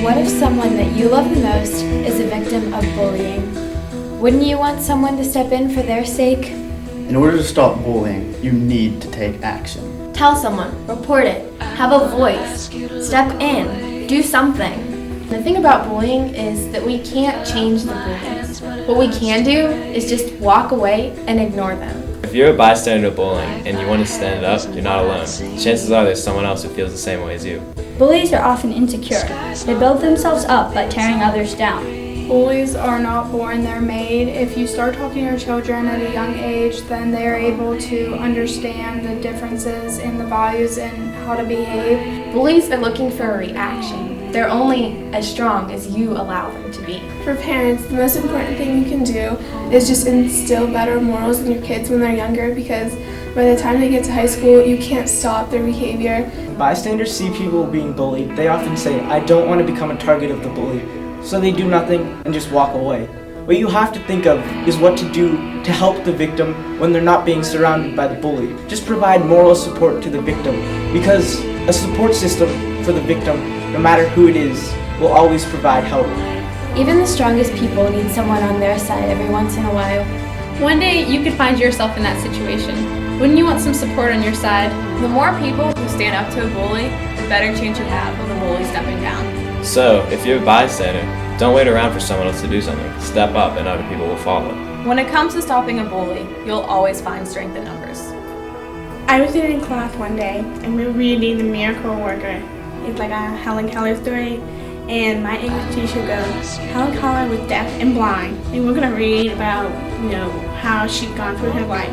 What if someone that you love the most is a victim of bullying? Wouldn't you want someone to step in for their sake? In order to stop bullying, you need to take action. Tell someone, report it, have a voice, step in, do something. The thing about bullying is that we can't change the bullies. What we can do is just walk away and ignore them. If you're a bystander to bullying and you want to stand up, you're not alone. Chances are there's someone else who feels the same way as you. Bullies are often insecure. They build themselves up by tearing others down. Bullies are not born, they're made. If you start talking to your children at a young age, then they're able to understand the differences in the values and how to behave. Bullies are looking for a reaction. They're only as strong as you allow them to be. For parents, the most important thing you can do is just instill better morals in your kids when they're younger, because by the time they get to high school, you can't stop their behavior. Bystanders see people being bullied. They often say, "I don't want to become a target of the bully." So they do nothing and just walk away. What you have to think of is what to do to help the victim when they're not being surrounded by the bully. Just provide moral support to the victim, because a support system for the victim, no matter who it is, will always provide help. Even the strongest people need someone on their side every once in a while. One day you could find yourself in that situation. Wouldn't you want some support on your side? The more people who stand up to a bully, the better chance you have of the bully stepping down. So, if you're a bystander, don't wait around for someone else to do something. Step up and other people will follow. When it comes to stopping a bully, you'll always find strength in numbers. I was sitting in class one day and we were reading The Miracle Worker. It's like a Helen Keller story, and my English teacher goes, Helen Keller was deaf and blind, and we're gonna read about, how she'd gone through her life.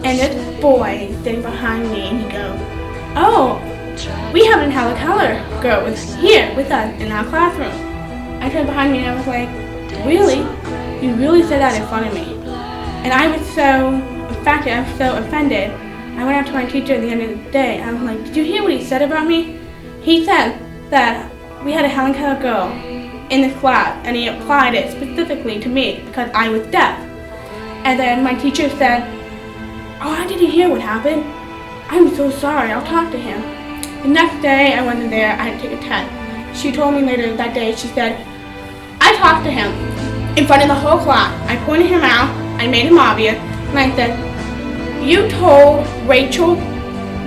And this boy is sitting behind me and he goes, "Oh, we have a Helen Keller girl here with us in our classroom." I turned behind me and I was like, "Really? You really said that in front of me?" And I was so offended. I went up to my teacher at the end of the day. I was like, "Did you hear what he said about me?" He said that we had a Helen Keller girl in this class, and he applied it specifically to me because I was deaf. And then my teacher said, "Oh, I didn't hear what happened. I'm so sorry, I'll talk to him." The next day I went in there, I had to take a test. She told me later that day, she said, "I talked to him in front of the whole class. I pointed him out, I made him obvious, and I said, 'You told Rachel,'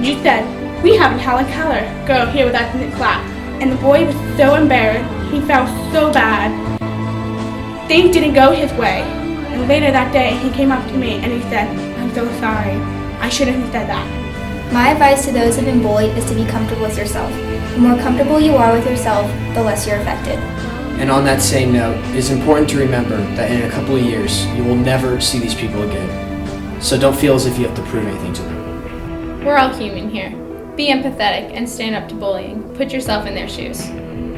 you said, 'we have a Helen Keller girl here with us in the class.'" And the boy was so embarrassed, he felt so bad. Things didn't go his way. And later that day, he came up to me and he said, "I'm so sorry, I shouldn't have said that." My advice to those who have been bullied is to be comfortable with yourself. The more comfortable you are with yourself, the less you're affected. And on that same note, it's important to remember that in a couple of years, you will never see these people again. So don't feel as if you have to prove anything to them. We're all human here. Be empathetic and stand up to bullying. Put yourself in their shoes.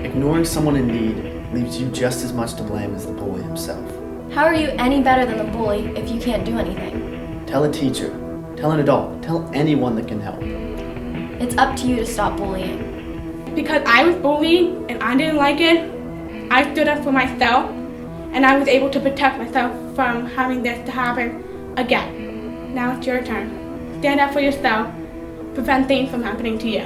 Ignoring someone in need leaves you just as much to blame as the bully himself. How are you any better than the bully if you can't do anything? Tell a teacher, tell an adult, tell anyone that can help. It's up to you to stop bullying. Because I was bullied and I didn't like it, I stood up for myself and I was able to protect myself from having this to happen again. Now it's your turn. Stand up for yourself. Prevent things from happening to you.